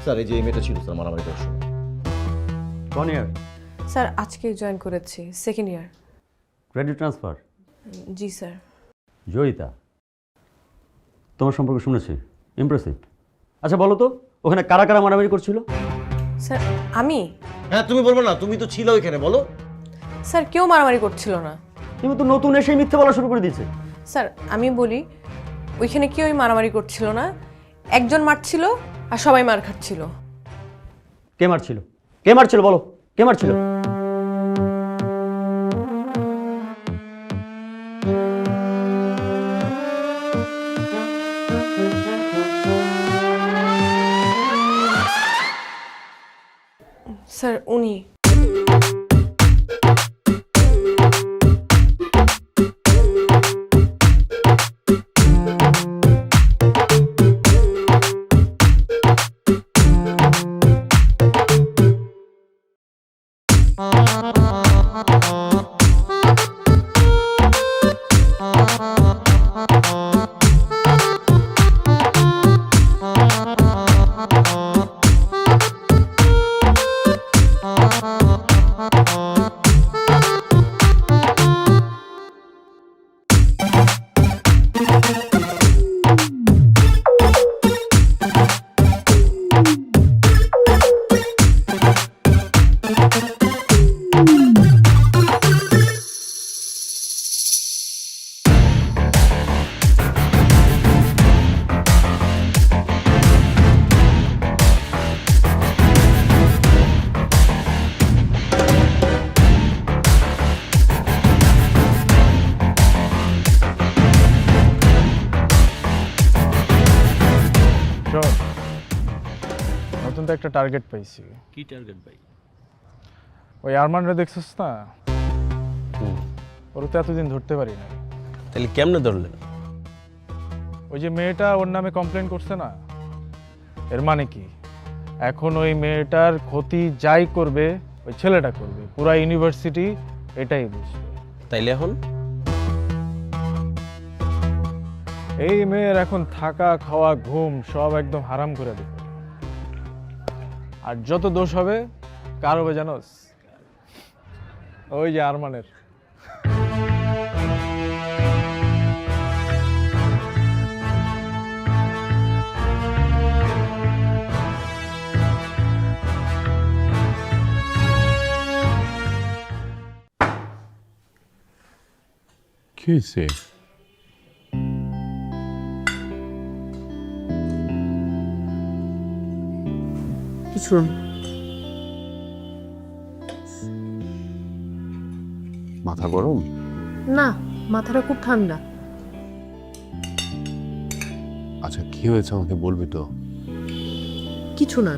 Sir এই যে মেয়েটা ছিল স্যার মারামারি করার সময়। কোন ইয়ার? স্যার আজকে জয়েন করেছি, সেকেন্ড ইয়ার। Credit transfer? জি স্যার। জয়িতা, তোমার সম্পর্কে শুনেছি, ইমপ্রেসিভ। আচ্ছা বলো তো, ওখানে কারা কারা মারামারি করছিল? স্যার আমি? হ্যাঁ তুমি বলবো না, তুমি তো ছিল ওইখানে, বলো। স্যার কেউ মারামারি করছিল না। তুমি তো নতুন এসেই মিথ্যে বলা শুরু করে দিয়েছে। স্যার আমি বলি, ওইখানে কেউই মারামারি করছিল না, একজন মারছিল আর সবাই মার খাচ্ছিল। কে মারছিল? কে মারছিল বলো, কে মারছিল? স্যার উনি। নতুন তো একটা টার্গেট পাইছি। কি টার্গেট ভাই? ওই আরমানরা দেখছিস না, ওর তো এতদিন ধরতে পারি না। তাহলে কেমনে ধরলেন? ওই যে মেয়েটা ওর নামে কমপ্লেন করছে না, এর মানে কি এখন ওই মেয়েটার ক্ষতি যাই করবে ওই ছেলেটা করবে, পুরা ইউনিভার্সিটি এটাই বুঝবে। তাইলে এখন এই মেয়ের এখন থাকা খাওয়া ঘুম সব একদম হারাম করে দেবে। আর যত দোষ হবে কার হবে জানোস? ওই যে আরমানের। কি হয়েছে? কিছু মাথা গরম? না, মাথাটা খুব ঠান্ডা। আচ্ছা কি হয়েছে আমাকে বলবি তো? কিছু না।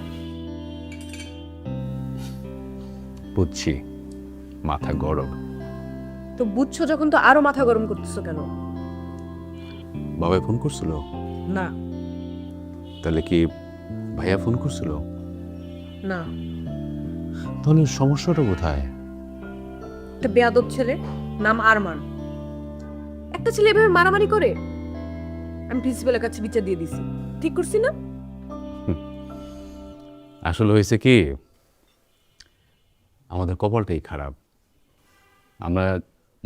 বুঝছি, মাথা গরম। তো বুঝছো যখন, তো আরো মাথা গরম করতেছো কেন? বাবাই ফোন করছিল? না। তাহলে কি ভাইয়া ফোন করছিল? না। তাহলে সমস্যাটা কোথায়? একটা বেয়াদব ছেলে, নাম আরমান। একটা ছেলে এভাবে মারামারি করে, আমি প্রিন্সিপালের কাছে বিচার দিয়ে দিছি। ঠিক করছি না? আসলে হয়েছে কি, আমাদের কপালটাই খারাপ। আমরা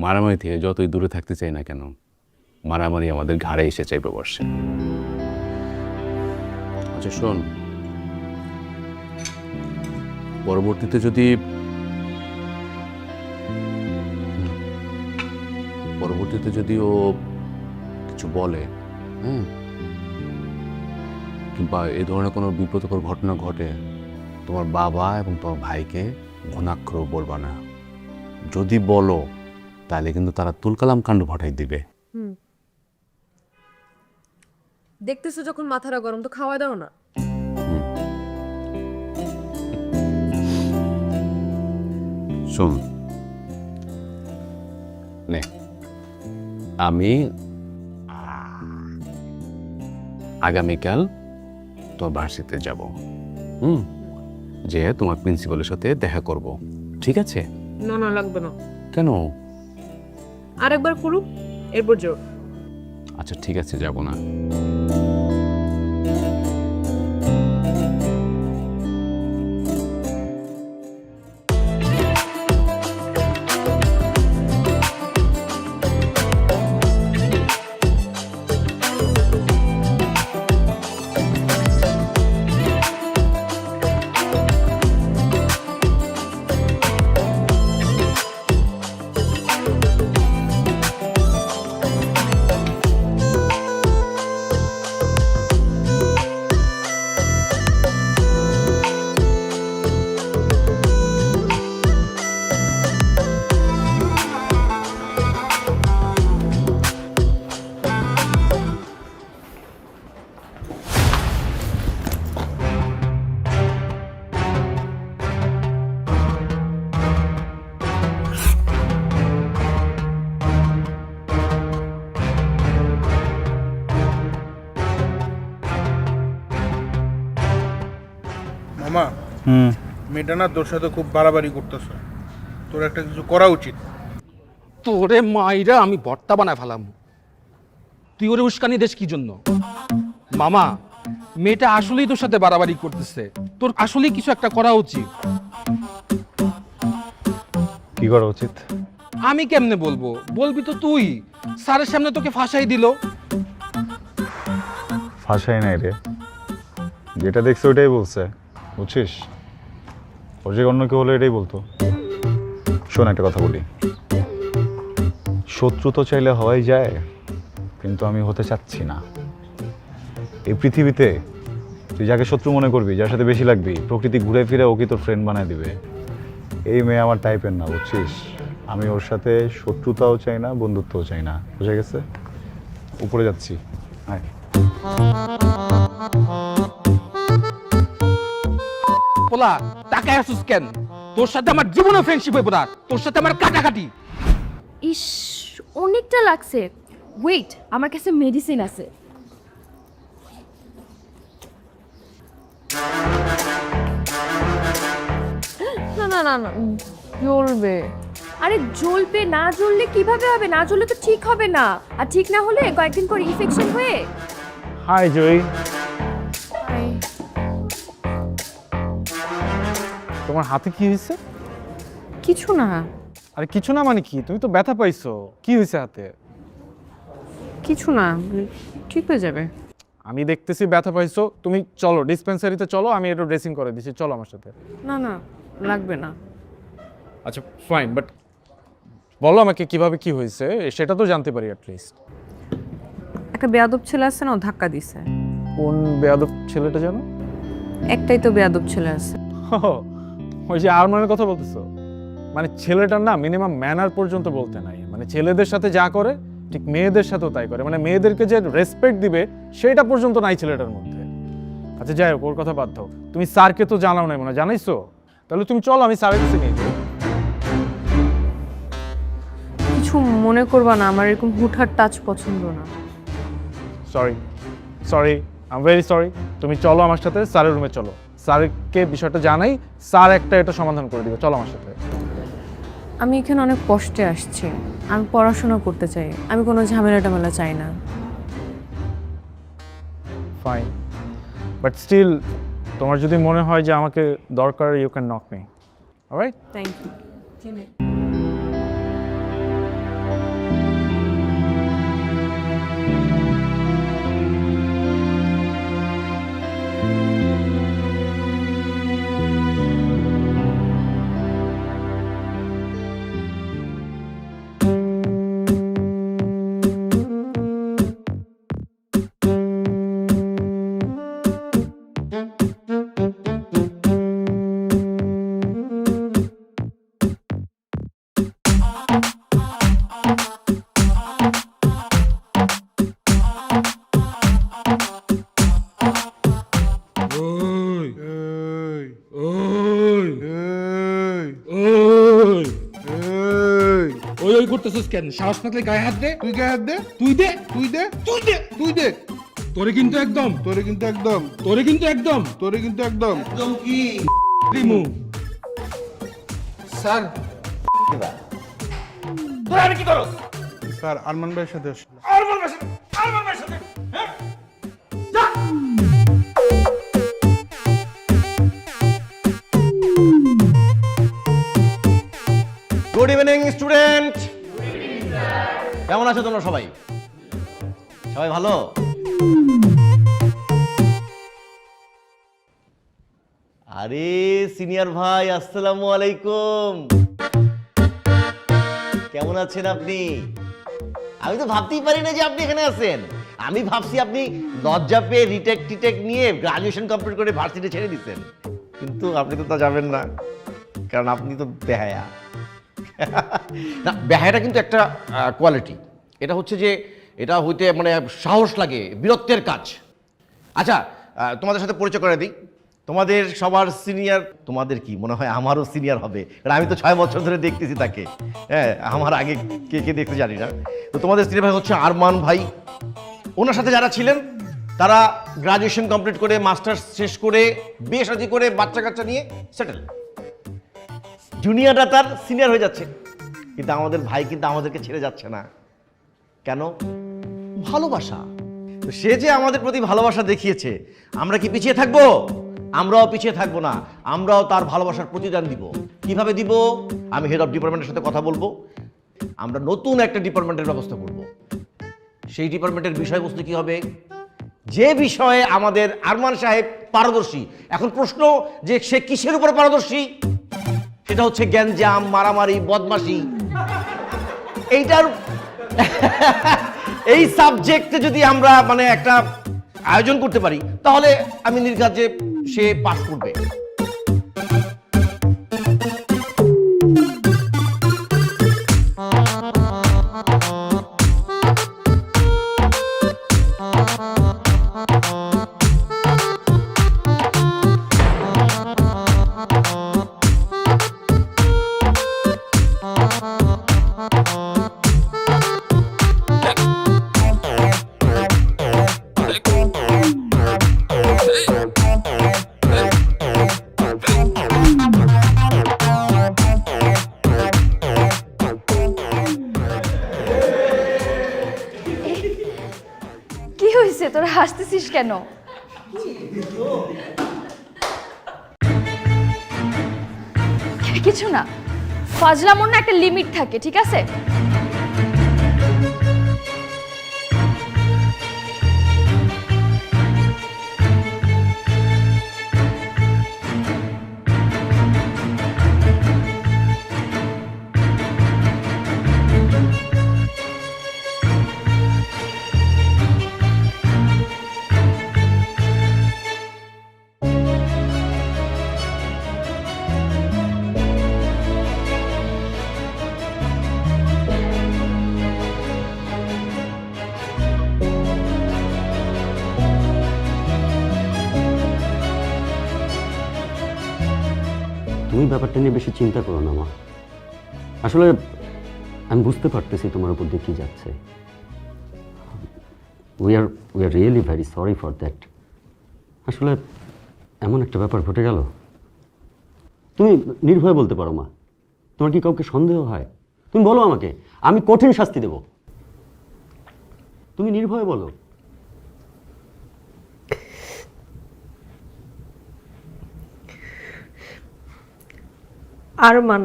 মারামারি থেকে যতই দূরে থাকতে চাই না কেন, মারামারি আমাদের ঘাড়ে এসে চাইবে বসে। আচ্ছা শোন, পরবর্তীতে যদি ও কিছু বলে, কিংবা এই ধরনের কোনো বিব্রতকর ঘটনা ঘটে, তোমার বাবা এবং তোমার ভাইকে ঘুণাক্ষর বলবা না। যদি বলো তাহলে কিন্তু তারা তুলকালাম কাণ্ড ঘটাই দিবে। দেখতেছো যখন মাথাটা গরম, তো খাওয়া দাও না। শোন, নে, আমি আগামীকাল তোমার ভার্সিটিতে যাব। যে তোমার প্রিন্সিপালের সাথে দেখা করব, ঠিক আছে? না না, লাগবে না। কেন? আরেকবার করুক, এরপর যাও। আচ্ছা ঠিক আছে, যাব না। মামা, মেয়েটা না তোর সাথে খুব বাড়াবাড়ি করতেছে। তোর একটা কিছু করা উচিত। তোরে মাইরা আমি ভর্তা বানায় ফেলাম। তুই ওরে উস্কানি দেশ কি জন্য? মামা, মেয়েটা আসলেই তোর সাথে বাড়াবাড়ি করতেছে, তোর আসলেই কিছু একটা করা উচিত। কি করা উচিত? আমি কেমনে বলবো? বলবি তো তুই। স্যারের সামনে তোকে ফাঁসাই দিল। ফাঁসাই নাই রে, যেটা দেখছো ওইটাই বলছে, বুঝছিস? ওর যে অন্য কেউ হলে এটাই বলতো। শোন একটা কথা বলি, শত্রু তো চাইলে হওয়াই যায়, কিন্তু আমি হতে চাচ্ছি না। এই পৃথিবীতে তুই যাকে শত্রু মনে করবি, যার সাথে বেশি লাগবি, প্রকৃতি ঘুরে ফিরে ওকে তোর ফ্রেন্ড বানায় দিবে। এই মেয়ে আমার টাইপের না, বুঝছিস? আমি ওর সাথে শত্রুতাও চাই না, বন্ধুত্বও চাই না, বুঝে গেছে? উপরে যাচ্ছি, আয়। পোলা, তাকায় আসুস কেন? তোর সাথে আমার জীবনে ফ্রেন্ডশিপ হইব না, তোর সাথে আমার কাটাকাটি। ইস, অনেকটা লাগছে। ওয়েট, আমার কাছে মেডিসিন আছে। না না না না, জ্বলবে। আরে জ্বলবে না, জ্বললে কিভাবে হবে? না জ্বললে তো ঠিক হবে না, আর ঠিক না হলে কয়েকদিন পর ইনফেকশন হয়ে। হাই জয়ী। তোমার হাতে কি হয়েছে? কিছু না। আরে কিছু না মানে কি? তুমি তো ব্যথা পাইছো, কি হয়েছে হাতে? কিছু না, ঠিক হয়ে যাবে। আমি দেখতেছি ব্যথা পাইছো। তুমি চলো ডিসপেন্সারিতে চলো, আমি একটু ড্রেসিং করে দিচ্ছি, চলো আমার সাথে। না না, লাগবে না। আচ্ছা ফাইন, বাট বলো আমাকে কিভাবে কি হয়েছে, সেটা তো জানতে পারি অ্যাটলিস্ট। একটা বেয়াদব ছেলে আছে না, ও ধাক্কা দিছে। কোন বেয়াদব ছেলেটা জানো? একটাই তো বেয়াদব ছেলে আছে। ওই যে আরমানের কথা বলতেছো, মানে ছেলেটার না মিনিমাম ম্যানার পর্যন্ত বলতে নাই, মানে ছেলেদের সাথে যা করে ঠিক মেয়েদের সাথেও তাই করে, মানে মেয়েদেরকে যে রেসপেক্ট দিবে সেটা পর্যন্ত নাই ছেলেটার মধ্যে। আচ্ছা যাই হোক, ওর কথা বাদ দাও। তুমি স্যারকে তো জানাও নাই মনে হয়, জানাইছো? তাহলে তুমি চলো, আমি স্যারের কাছে নিয়ে যাবো। কিছু মনে করবা না, আমার এরকম হুটহাট টাচ পছন্দ না। Sorry sorry, I am very sorry. তুমি চলো আমার সাথে স্যারের রুমে চলো, স্যারকে বিষয়টা জানাই, স্যার একটা এটা সমাধান করে দিবে। চলো আমার সাথে। আমি এখানে অনেক কষ্টে আসছি, আমি পড়াশোনা করতে চাই, আমি কোনো ঝামেলা টামেলা চাই না। ফাইন, বাট স্টিল তোমার যদি মনে হয় যে আমাকে দরকার, you can knock me, alright? Thank you. ওই ওই করতেছিস কেন? সাহস থাকলে গায়ে হাত দে। তুই গায়ে হাত দে, তুই দে, তুই দে, তুই দে, তুই দে। তোরে কিন্তু একদম, তোরে কিন্তু একদম, তোরে কিন্তু একদম তোরে কিন্তু একদম। রিমু। স্যার, তোরা কি করো? স্যার আরমান ভাইয়ের সাথে আসলে। গুড ইভিনিং স্টুডেন্ট, কেমন আছো তোমরা সবাই? সবাই ভালো? আরে সিনিয়র ভাই, আসসালামু আলাইকুম। কেমন আছেন আপনি? আমি তো ভাবতেই পারি না যে আপনি এখানে আছেন। আমি ভাবছি আপনি লজ্জা পেয়ে রিটেক নিয়ে গ্রাজুয়েশন কমপ্লিট করে ভার্সিটি ছেড়ে দিচ্ছেন, কিন্তু আপনি তো তা যাবেন না, কারণ আপনি তো বেহায়া। না, বেহায়াটা কিন্তু একটা কোয়ালিটি। এটা হচ্ছে যে এটা হইতে মানে সাহস লাগে, বীরত্বের কাজ। আচ্ছা, তোমাদের সাথে পরিচয় করে দিই। তোমাদের সবার সিনিয়র, তোমাদের কি মনে হয় আমারও সিনিয়র হবে, কারণ আমি তো 6 বছর ধরে দেখতেছি তাকে। হ্যাঁ, আমার আগে কে কে দেখতে জানি না। তো তোমাদের সিনিয়র ভাই হচ্ছে আরমান ভাই। ওনার সাথে যারা ছিলেন তারা গ্রাজুয়েশন কমপ্লিট করে, মাস্টার্স শেষ করে, বিয়ে শাদী করে, বাচ্চা কাচ্চা নিয়ে সেটেল। জুনিয়ররা তার সিনিয়র হয়ে যাচ্ছে, কিন্তু আমাদের ভাই কিন্তু আমাদেরকে ছেড়ে যাচ্ছে না। কেন? ভালোবাসা। তো সে যে আমাদের প্রতি ভালোবাসা দেখিয়েছে, আমরা কি পিছিয়ে থাকবো? আমরাও পিছিয়ে থাকবো না, আমরাও তার ভালোবাসার প্রতিদান দিব। কিভাবে দিব? আমি হেড অফ ডিপার্টমেন্টের সাথে কথা বলবো। আমরা নতুন একটা ডিপার্টমেন্টের ব্যবস্থা করব। সেই ডিপার্টমেন্টের বিষয়বস্তু কি হবে? যে বিষয়ে আমাদের আরমান সাহেব পারদর্শী। এখন প্রশ্ন যে সে কিসের উপর পারদর্শী? সেটা হচ্ছে গ্যাঞ্জাম, মারামারি, বদমাশি। এইটার এই সাবজেক্টে যদি আমরা মানে একটা আয়োজন করতে পারি, তাহলে আমি নির্ঘাত যে সে পাস করবে। কি হয়েছে, তোরা হাসতেছিস কেন? কিছু না, ফাজলামোর না একটা লিমিট থাকে, ঠিক আছে? তুমি ব্যাপারটা নিয়ে বেশি চিন্তা করো না মা। আসলে আমি বুঝতে পারতেছি তোমার উপর দিয়ে কী যাচ্ছে। We are really very sorry for that. আসলে এমন একটা ব্যাপার ঘটে গেল। তুমি নির্ভয়ে বলতে পারো মা, তোমার কি কাউকে সন্দেহ হয়? তুমি বলো আমাকে, আমি কঠিন শাস্তি দেব। তুমি নির্ভয়ে বলো। আরমান।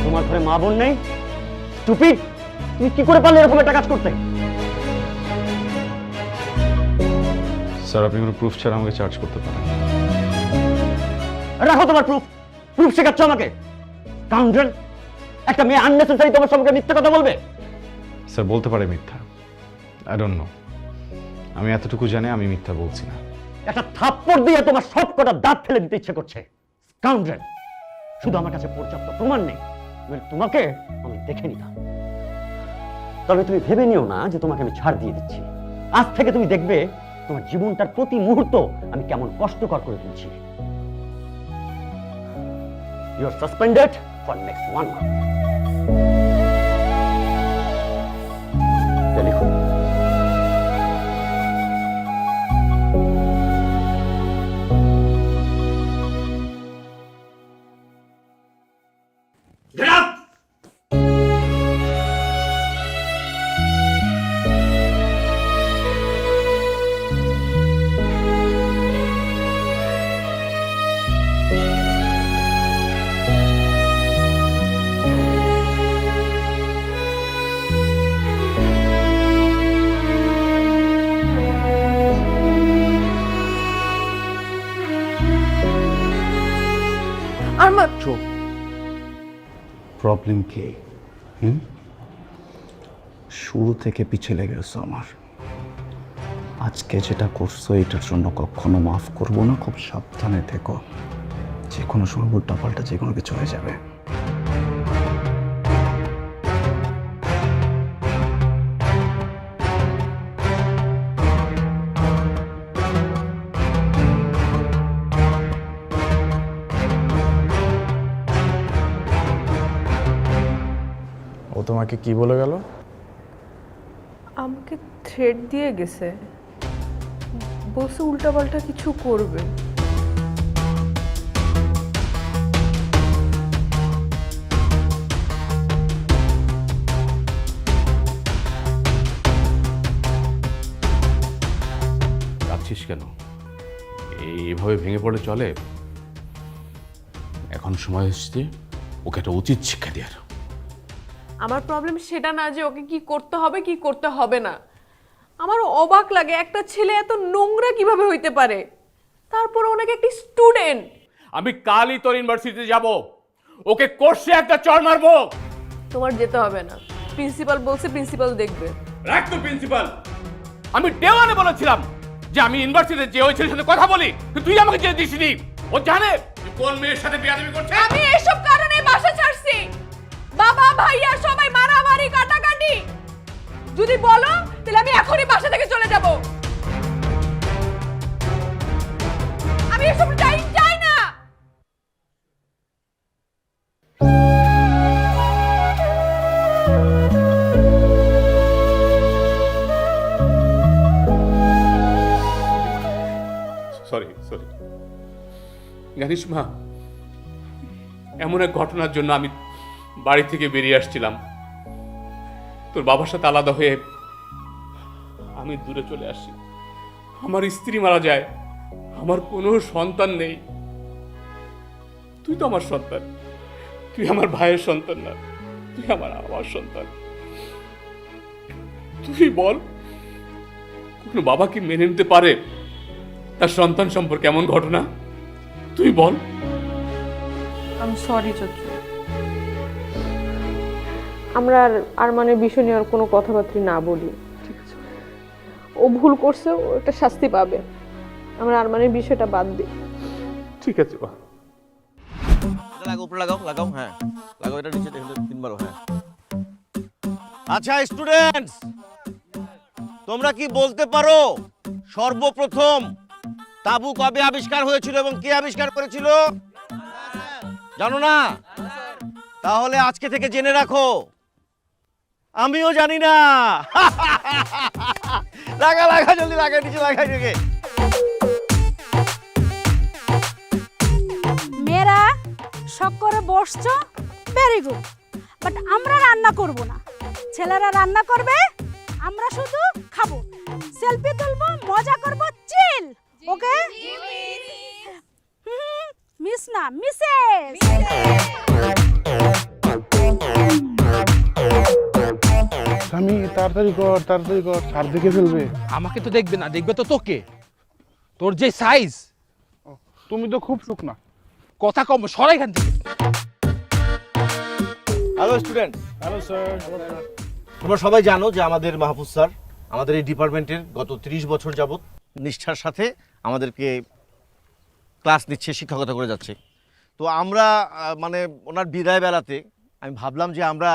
তোমার ঘরে মা বোন নেই? স্টুপিড, তুমি কি করে পারলে এরকম একটা কাজ করতে? স্যার, আপনি কোনো প্রুফ ছাড়া আমাকে চার্জ করতে পারেন। রাখো তোমার প্রুফ। প্রুফ শেখাচ্ছ আমাকে? কাউন্টার, একটা মেয়ে আননেসেসারি তোমার সম্পর্কে মিথ্যা কথা বলবে? স্যার, বলতে পারে মিথ্যা। আই ডোন্ট নো, আমি এতটুকু জানি আমি মিথ্যা বলছি না। একটা থাপ্পড় দিয়ে তোমার সব কটা দাঁত ফেলে দিতে ইচ্ছে করছে। কাউন্টার, শুধু আমার কাছে পর্যাপ্ত প্রমাণ নেই, তোমাকে আমি দেখে নিতাম। তবে তুমি ভেবে নিও না যে তোমাকে আমি ছাড় দিয়ে দিচ্ছি। আজ থেকে তুমি দেখবে তোমার জীবনটার প্রতি মুহূর্ত আমি কেমন কষ্টকর করে তুলছি। You are suspended for next 1 month। Telephone. Get up! Arman, problem কি? শুরু থেকে পিছিয়ে লেগে গেছো আমার। আজকে যেটা করছো এটার জন্য কখনো মাফ করবো না। খুব সাবধানে থেকো, যে কোনো সময় উল্টা পাল্টা যে কোনো কিছু হয়ে যাবে। ও তোমাকে কি বলে গেল? আমাকে থ্রেড দিয়ে গেছে, বসে উল্টাপাল্টা কিছু করবে। কাঁদছিস কেন? এইভাবে ভেঙে পড়ে চলে? এখন সময় এসেছে ওকে একটা উচিত শিক্ষা দেওয়ার। আমার প্রবলেম সেটা না যে ওকে কি করতে হবে কি করতে হবে না। আমার অবাক লাগে একটা ছেলে এত নোংরা কিভাবে হইতে পারে, তারপর ওনাকে একটি স্টুডেন্ট। আমি কালই তোর ইউনিভার্সিটিতে যাব, ওকে কোর্সে একটা চড় মারবো। তোমার যেতে হবে না, প্রিন্সিপাল বলছে, প্রিন্সিপাল দেখবে। রাখ তো প্রিন্সিপাল। আমি দেওয়ানে বলেছিলাম যে আমি ইউনিভার্সিটিতে যে ওই ছেলের সাথে কথা বলি, তুই আমাকে যেতে দিসনি। ও জানে তুই কোন মেয়ের সাথে বিয়াদবি করছিস। আমি এসব কারণে বাসা ছাড়ছি। বাবা ভাইয়া সবাই মারামারি কাটাকাটি। যদি বলো তাহলে আমি এখনই বাসা থেকে চলে যাব। আমি এসব চাই না। সরি জানিস মা, এমন এক ঘটনার জন্য আমি বাড়ি থেকে বেরিয়ে আসছিলাম। তোর বাবার সাথে আলাদা হয়ে আমি দূরে চলে আসি। আমার স্ত্রী মারা যায়, আমার কোনো সন্তান নেই। তুই তো আমার সন্তান, তুই আমার ভাইয়ের সন্তান না, তুই আমার সন্তান। তুই বল, কোনো বাবা কি মেনে নিতে পারে তার সন্তান সম্পর্কে এমন ঘটনা? তুই বল। আমি সরি চাচু, আমরা আর আরমানের বিষয় নিয়ে আর কোনো কথাবার্তা না বলি, ঠিক আছে? ও ভুল করছে, ও একটা শাস্তি পাবে। আমরা আরমানের বিষয়টা বাদ দিই। ঠিক আছে বা। লাগাও, হ্যাঁ লাগাও, এটা নিচে 3 হ্যাঁ। আচ্ছা স্টুডেন্টস, তোমরা কি বলতে পারো সর্বপ্রথম তাঁবু কবে আবিষ্কার হয়েছিল এবং কে আবিষ্কার করেছিল জানো না? তাহলে আজকে থেকে জেনে রাখো, আমিও জানি না। লাগা লাগা, জলদি লাগা, নিচে লাগাই রেখে। মেয়েরা শখ করে বসছো, ভেরি গুড, বাট আমরা রান্না করব না, ছেলেরা রান্না করবে, আমরা শুধু খাবো, সেলফি তুলবো, মজা করব, চিল, ওকে? মিস না, মিসেস। স্বামী তাড়াতাড়ি কর, স্যার দেখে ফেলবে। আমাকে তো দেখবে না, দেখবে তো তোকে। তোর যে সাইজ, তুমি তো খুব শুকনা। কথা কম, সরাই এখান থেকে। Hello student. Hello sir. তোমরা সবাই জানো যে আমাদের মাহফুজ স্যার আমাদের এই ডিপার্টমেন্টের গত 30 বছর যাবত নিষ্ঠার সাথে আমাদেরকে ক্লাস নিচ্ছে, শিক্ষকতা করে যাচ্ছে। তো আমরা মানে ওনার বিদায় বেলাতে আমি ভাবলাম যে আমরা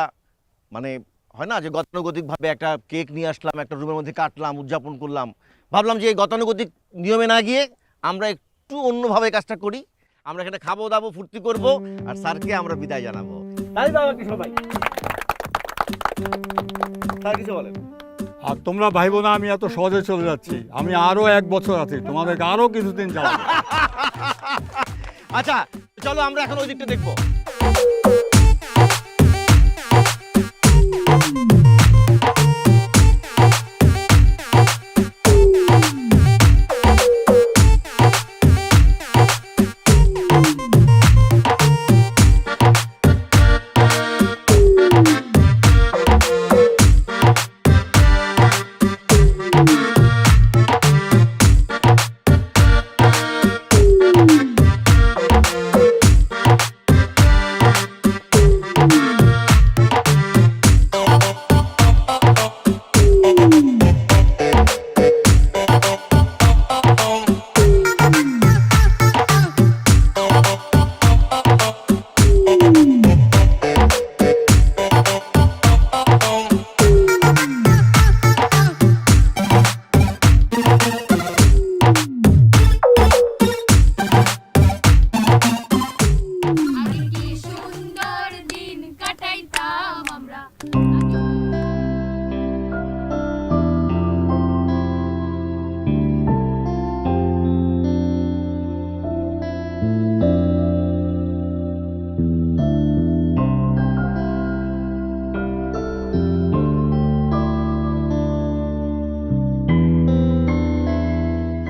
মানে হয় না যে গতানুগতিকভাবে একটা কেক নিয়ে আসলাম, একটা রুমের মধ্যে কাটলাম, উদযাপন করলাম। ভাবলাম যে এই গতানুগতিক নিয়মে না গিয়ে আমরা একটু অন্যভাবে কাজটা করি। আমরা এখানে খাবো দাবো, ফুর্তি করব, আর স্যারকে আমরা বিদায় জানাবো। তাই বাবা কি সবাই স্যার কিছু বলেন? আর তোমরা ভাইবো না আমি এত সহজে চলে যাচ্ছি, আমি আরো 1 বছর আছি, তোমাদেরকে আরো কিছুদিন যাবো। আচ্ছা চলো আমরা এখন ওই দিকটা দেখবো।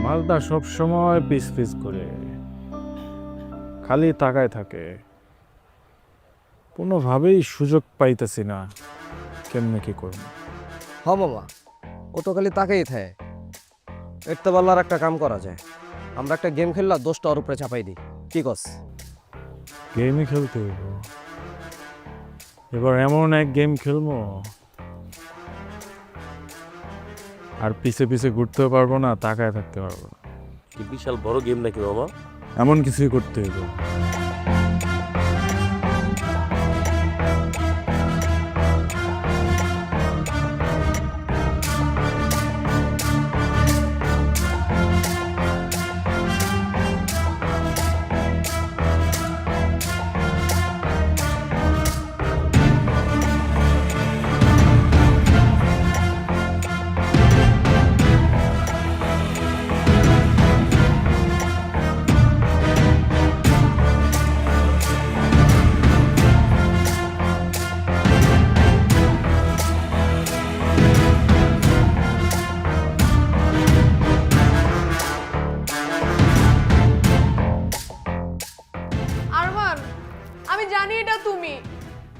মালটা সব সময় পিস পিস করে খালি তাকায় থাকে, কোনোভাবেই সুযোগ পাইতেছি না কেমনে কি করব। হ মামা, ও তো খালি তাকেই থাকে। এর তো বলার একটা কাম করা যায়, আমরা একটা গেম খেললা 10টা ওর উপরে চাপাই দিই, কি কস? গেমই খেলতে হইব এবার, এমন এক গেম খেলবো আর পিছে পিছে ঘুরতেও পারবো না, তাকায় থাকতে পারবো না। কি বিশাল বড় গেম নাকি মামা? এমন কিছুই করতে হইব। আরমান, আমি জানি এটা তুমি,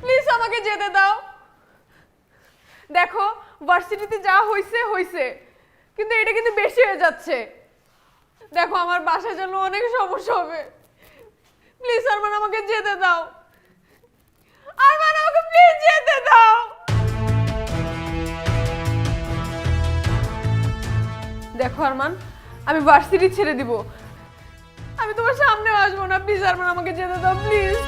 প্লিজ আমাকে যেতে দাও। দেখো ভার্সিটিতে যা হইছে হইছে, কিন্তু এটা কিন্তু বেশি হয়ে যাচ্ছে। দেখো আমার বাসায় জন্য অনেক সমস্যা হবে, প্লিজ আরমান আমাকে যেতে দাও। আরমান আমাকে প্লিজ যেতে দাও। দেখো আরমান, আমি ভার্সিটি ছেড়ে দিব, আমি তোমার সামনে আসবো না, প্লিজ আরমান আমাকে যেতে দাও প্লিজ।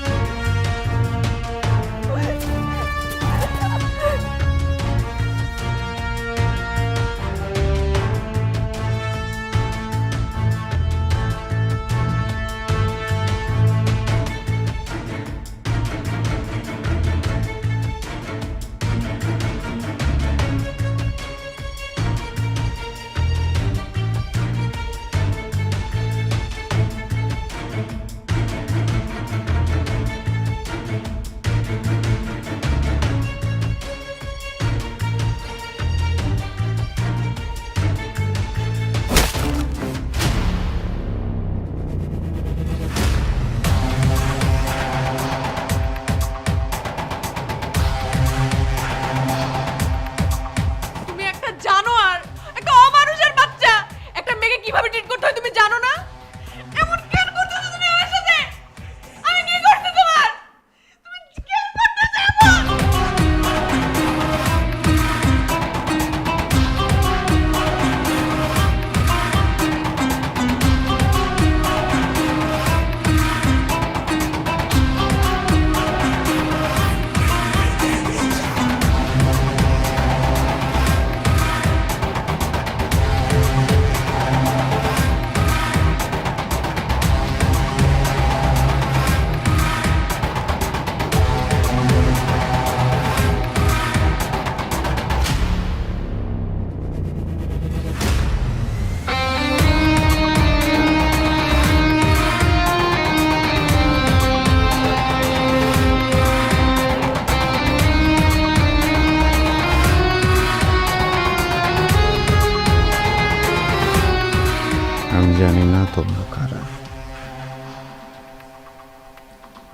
জানি না তোমরা কারা,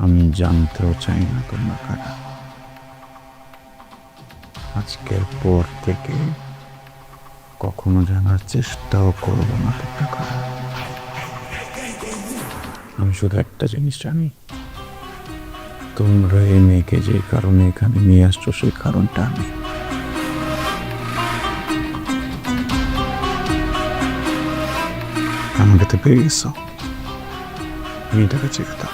আমি জানতেও চাই না তোমরা কারা। আজকের পর থেকে কখনো জানার চেষ্টাও করবো না তোমরা কারা। আমি শুধু একটা জিনিস জানি, তোমরা এই মেয়েকে যে কারণে এখানে নিয়ে আসছো সেই কারণটা আমি। আমাকে তো পেয়ে গেছো, মেয়েটাকে চেয়ে দাও।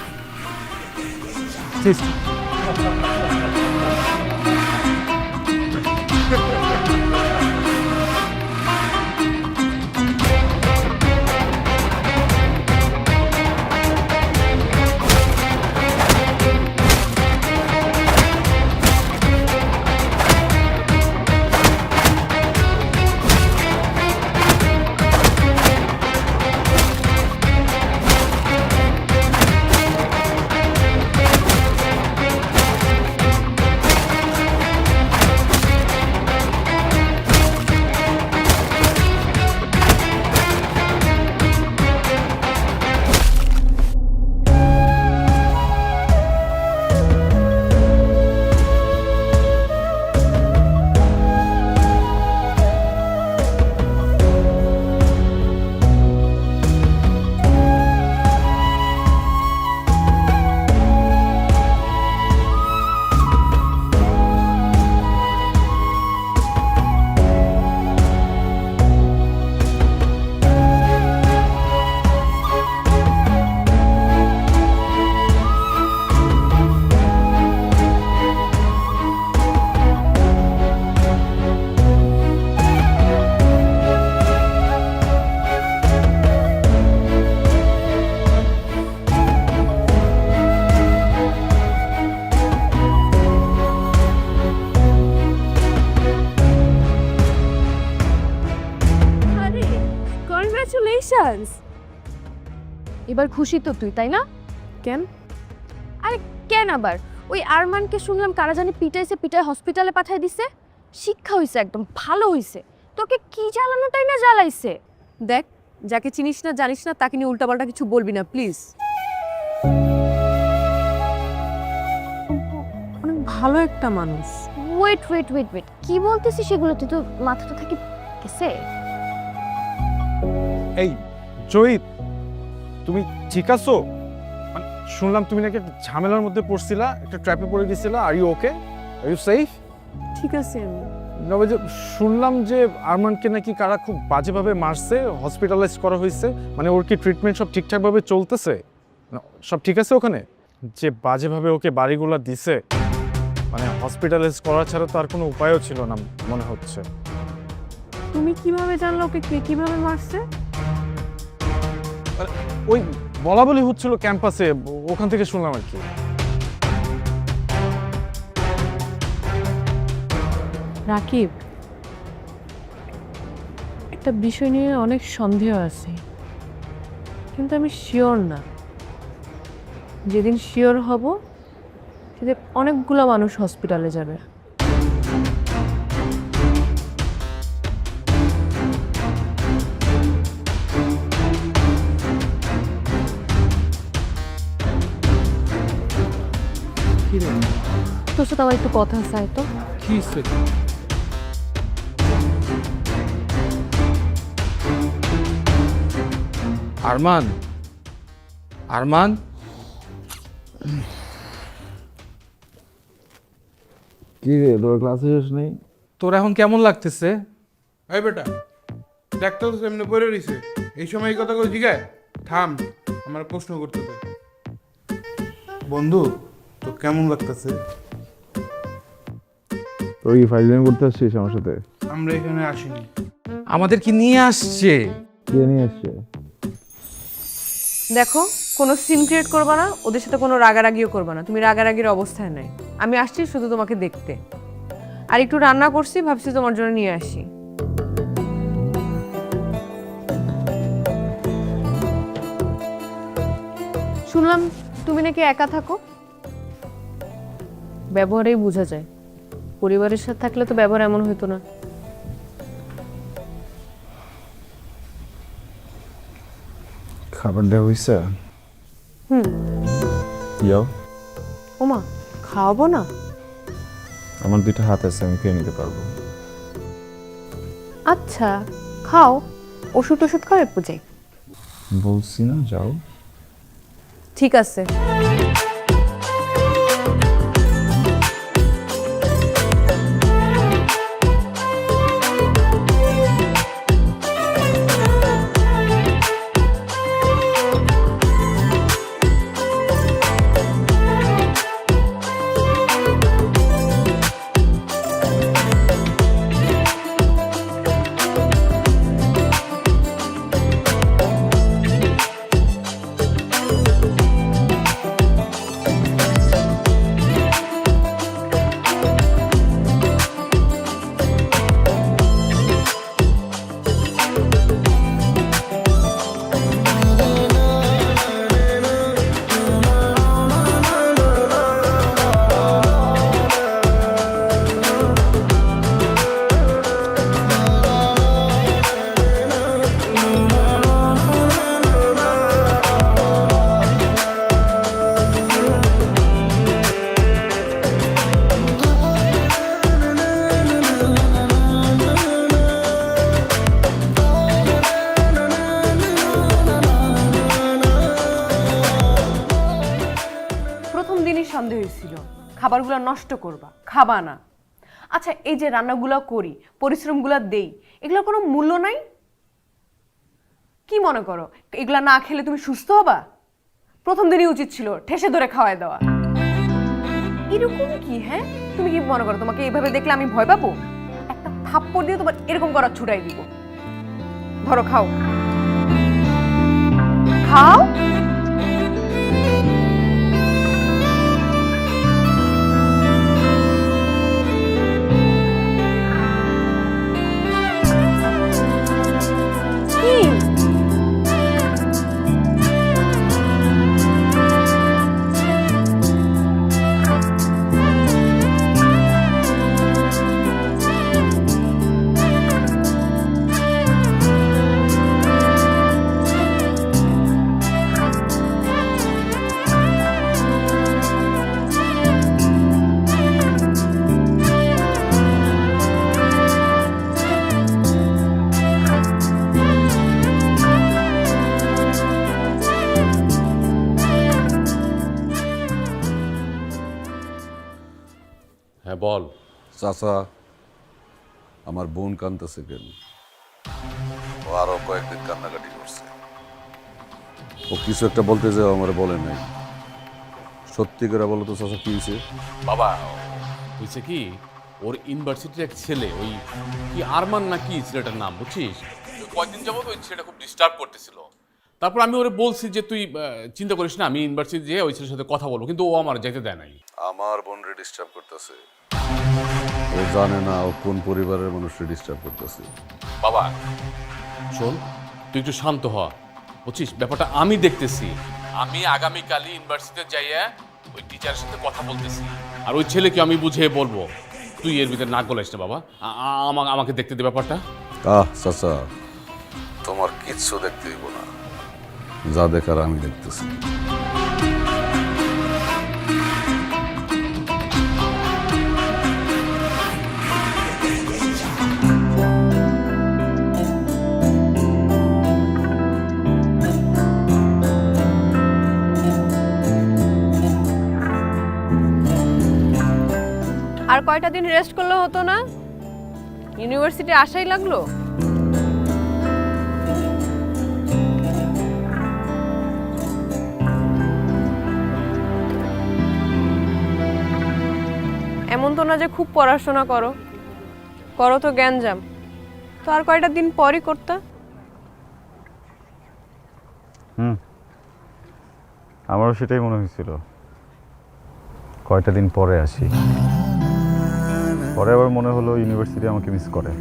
আরে কনগ্রাচুলেশনস। এবার খুশি তো তুই, তাই না? কেন? আরে কেন আবার? ওই আরমানকে শুনলাম কারা জানি পিটায় হসপিটালে পাঠিয়ে দিছে। শিক্ষা হইছে, একদম ভালো হইছে। তোকে কি জ্বালানোটাই না জ্বালাইছে। দেখ, যাকে চিনিস না জানিস না তাকে নিয়ে উল্টাপাল্টা কিছু বলবি না প্লিজ। অনেক ভালো একটা মানুষ। ওয়েট ওয়েট ওয়েট ওয়েট, কি বলতেছিস সেগুলো? তুই তো মাথাটা থাকি গেছে। এই জয়িত, তুমি ঠিক আছো? মানে শুনলাম তুমি নাকি একটা ঝামেলার মধ্যে পড়ছিলা, একটা ট্র্যাপে পড়ে গেছিলা। Are you okay? Are you safe? ঠিক আছে আমি। তবে যে শুনলাম যে আরমানকে নাকি কারা খুব বাজেভাবে মারছে, হসপিটালাইজ করা হয়েছে। মানে ওর কি ট্রিটমেন্ট সব ঠিকঠাকভাবে চলতেছে? সব ঠিক আছে ওখানে? যে বাজেভাবে ওকে বাড়িগুলো দিছে, মানে হসপিটালাইজ করা ছাড়া তো আর কোনো উপায়ও ছিল না মনে হচ্ছে। তুমি কিভাবে জানলো ওকে কে কিভাবে মারছে? ওই বলা বলি হচ্ছিল ক্যাম্পাসে, ওখান থেকে শুনলাম আর কি। রাকিব, একটা বিষয় নিয়ে অনেক সন্দেহ আছে, কিন্তু আমি শিওর না। যেদিন শিওর হব সেদিন অনেকগুলো মানুষ হসপিটালে যাবে। তোর সাথে আমার একটু কথা চাই তো। কি সে? আরমান, আরমান, কি রে, তোর ক্লাসে শেষ নেই? তোর এখন কেমন লাগতেছে? এই বেটা, দেখতে তো এমনি পড়ে রইছে, এই সময় এই কথা করে জিগায়? থাম, আমার প্রশ্ন করতে দে। বন্ধু, তো কেমন লাগতেছে? তোর কি ফাইজলামি করতে আসছিস আমার সাথে? আমরা এখানে আসিনি। আমাদের কি নিয়ে আসছে? কে নিয়ে আসছে? দেখো, কোনো সিন ক্রিয়েট করবা না, ওদের সাথে কোনো রাগারাগিও করবা না। তুমি রাগারাগির অবস্থায় নাই। আমি আসছি শুধু তোমাকে দেখতে, আর একটু রান্না করছি, ভাবছি তোমার জন্য নিয়ে আসি। শুনলাম তুমি নাকি একা থাকো। ব্যবহারেই বোঝা যায়, পরিবারের সাথে থাকলে তো ব্যবহার এমন হতো না। খাবার দেওয়া হয়েছে? যাও, ওমা খাওয়াবো না? আমার 2টা হাত আছে, আমি খেয়ে নিতে পারবো। আচ্ছা খাও, ওষুধ খাও, একটু যাই। বলছি না যাও। ঠিক আছে। প্রথম দিনই সন্দেহ হয়েছিল খাবারগুলো নষ্ট করবা, খাবা না। আচ্ছা এই যে রান্নাগুলো করি, পরিশ্রমগুলো দেই, এগুলোর কোনো মূল্য নাই? কি মনে করো এগুলা না খেলে তুমি সুস্থ হবা? প্রথম দিনই উচিত ছিল ঠেসে ধরে খাওয়ায় দেওয়া। এরকম কি? হ্যাঁ তুমি কি মনে করো তোমাকে এইভাবে দেখলে আমি ভয় পাবো? একটা থাপ্পড় দিয়ে তোমার এরকম করা ছুটাই দিব। ধরো খাও, খাও। হ্যাঁ বল। চাচা, আমার বোন কাঁদতেছে কেন? ও আরো কয়েকদিন কান্নাকাটি করছে। ও কিছু একটা বলতে যে আমার বলে নাই। সত্যি করে বলো তো চাচা, কি হয়েছে? বাবা হয়েছে কি, ওর ইউনিভার্সিটির এক ছেলে, ওই কি আরমান নাকি ছেলেটার নাম, বুঝছিস? কয়েকদিন যাবত ওই ছেলেটা খুব ডিস্টার্ব করতেছিল। তারপর আমি ওরে বলছি যে তুই চিন্তা করিস না, আমি ইউনিভার্সিটি যেয়ে ওই ছেলের সাথে কথা বলবো, কিন্তু ও আমার যেতে দেয় নাই। আমার বোনরে ডিস্টার্ব করতেছে। ও জানে না ও কোন পরিবারের মানুষকে ডিস্টার্ব করতেছে। বাবা শোন, তুই একটু শান্ত হ, বুঝছিস? ব্যাপারটা আমি দেখতেছি। আমি আগামীকালই ইউনিভার্সিটিতে যাইয়া ওই টিচারের সাথে কথা বলতেছি, আর ওই ছেলেকে আমি বুঝিয়ে বলবো। তুই এর ভিতরে নাক গলাইস না বাবা, আমাকে দেখতে দে ব্যাপারটা। চাচা, তোমার কিচ্ছু দেখতে হইব না, যা দেখার আমি দেখতেছি। আর কয়টা দিন রেস্ট করলে হতো না? ইউনিভার্সিটি আসাই লাগলো। এমন তো না যে খুব পড়াশোনা করো, করো তো জ্ঞানজাম। তো আর কয়টা দিন পরই করতে। আমারও সেটাই মনে হয়েছিল, কয়টা দিন পরে আসি। পরে আবার মনে হলো ইউনিভার্সিটি আমাকে মিস করে।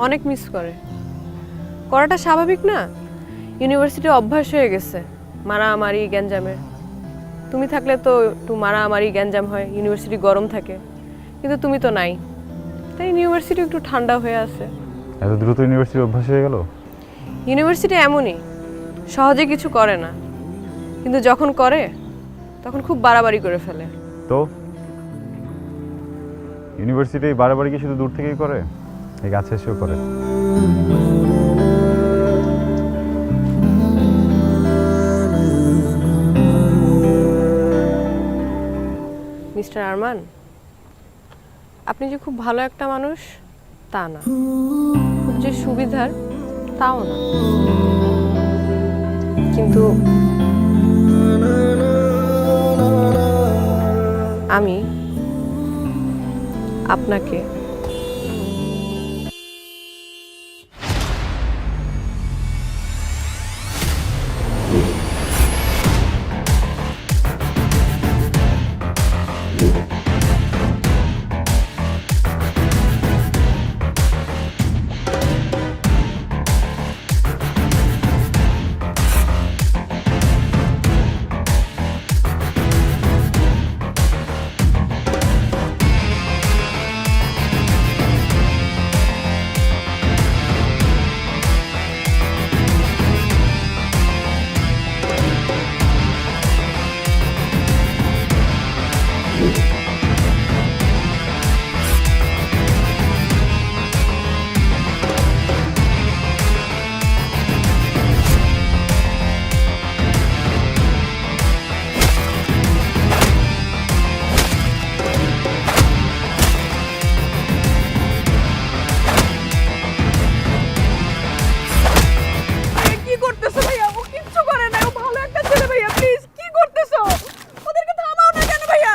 অনেক মিস করে, করাটা স্বাভাবিক না? ইউনিভার্সিটি অভ্যাস হয়ে গেছে মারামারি গ্যাঞ্জামের। তুমি থাকলে তো একটু মারামারি গ্যাঞ্জাম হয়, ইউনিভার্সিটি গরম থাকে, কিন্তু তুমি তো নাই, তাই ইউনিভার্সিটি একটু ঠান্ডা হয়ে আছে। এত দ্রুত ইউনিভার্সিটি অভ্যাস হয়ে গেল? ইউনিভার্সিটি এমনই, সহজে কিছু করে না, কিন্তু যখন করে তখন খুব বাড়াবাড়ি করে ফেলে। তো ইউনিভার্সিটি বাড়াবাড়ি কি শুধু দূর থেকেই করে, এই কাছে এসেও করে? মিস্টার আরমান, আপনি যে খুব ভালো একটা মানুষ তা না, খুব যে সুবিধার তাও না, কিন্তু আমি আপনাকে কি করতেছো ভাইয়া? ও কিচ্ছু করে না, ও ভালো একটা ছেলে ভাইয়া, প্লিজ কি করতেছো? ওদেরকে থামাও না কেন ভাইয়া?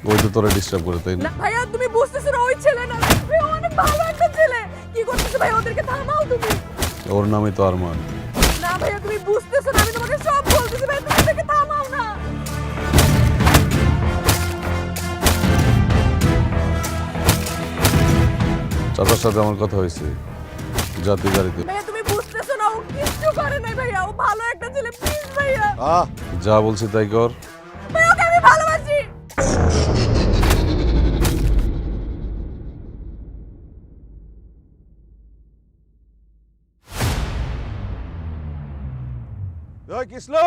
ওই তো তোরা ডিস্টার্ব করে, তাই না ভাইয়া, তুমি বুঝতেছো না, ওই ছেলে না ভাইয়া, ও অনেক ভালো একটা ছেলে। কি করতেছো ভাইয়া? ওদেরকে থামাও তুমি। ওর নামই তো আরমান। না ভাইয়া, তুমি বুঝতেছো না, আমি তোমাকে সব বলতেছি ভাইয়া, তুমি ওদেরকে থামাও না। চাচার সাথে আমার কথা হয়েছে, জাতি গাড়িতে। ভাইয়া তুমি বুঝতেছো না, ও কিচ্ছু করে নাই ভাইয়া, ও ভালো একটা ছেলে, প্লিজ ভাইয়া। যা বলছি তাই কর। ভাইয়া ওকে আমি ভালোবাসি। কিসলো